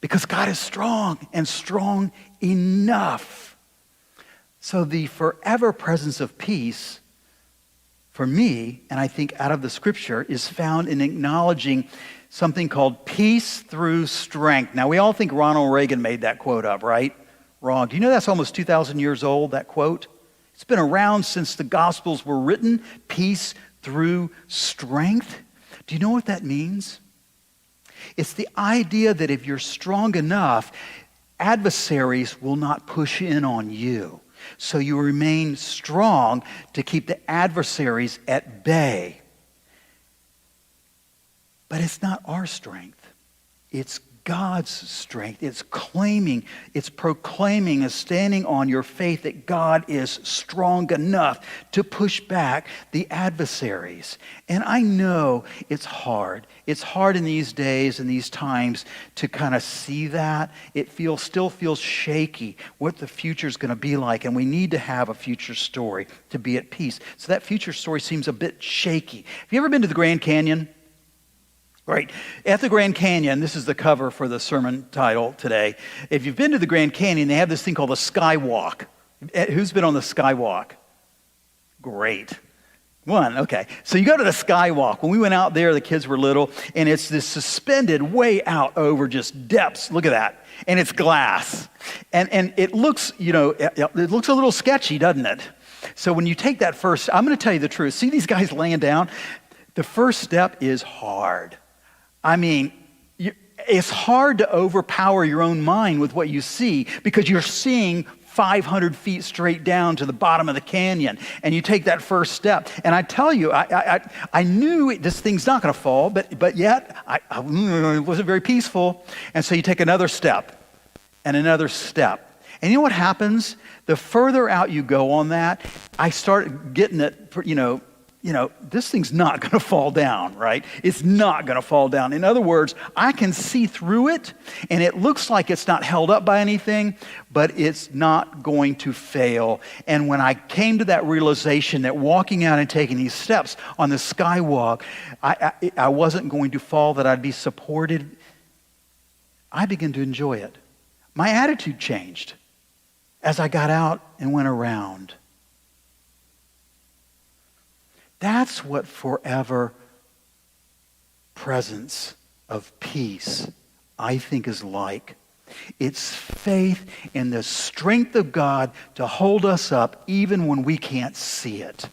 because God is strong and strong enough. So the forever presence of peace, for me, and I think out of the scripture, is found in acknowledging something called peace through strength. Now, we all think Ronald Reagan made that quote up, right? Wrong. Do you know that's almost 2,000 years old, that quote? It's been around since the Gospels were written. Peace through strength. Do you know what that means? It's the idea that if you're strong enough, adversaries will not push in on you. So you remain strong to keep the adversaries at bay. But it's not our strength. It's God's strength. It's proclaiming and standing on your faith that God is strong enough to push back the adversaries. And I know it's hard. It's hard in these days and these times to kind of see that. It still feels shaky what the future is going to be like. And we need to have a future story to be at peace. So that future story seems a bit shaky. Have you ever been to the Grand Canyon? Right. At the Grand Canyon, this is the cover for the sermon title today. If you've been to the Grand Canyon, they have this thing called the Skywalk. Who's been on the Skywalk? Great. One, okay. So you go to the Skywalk. When we went out there, the kids were little, and it's this suspended way out over just depths. Look at that. And it's glass. And it looks, it looks a little sketchy, doesn't it? So when you take that first, I'm going to tell you the truth. See these guys laying down? The first step is hard. I mean, it's hard to overpower your own mind with what you see because you're seeing 500 feet straight down to the bottom of the canyon, and you take that first step. And I tell you, I knew this thing's not going to fall, but yet I wasn't very peaceful. And so you take another step and another step. And you know what happens? The further out you go on that, I start getting it, this thing's not going to fall down, right? It's not going to fall down. In other words, I can see through it, and it looks like it's not held up by anything, but it's not going to fail. And when I came to that realization that walking out and taking these steps on the skywalk, I wasn't going to fall, that I'd be supported, I began to enjoy it. My attitude changed as I got out and went around. That's what forever presence of peace, I think, is like. It's faith in the strength of God to hold us up even when we can't see it.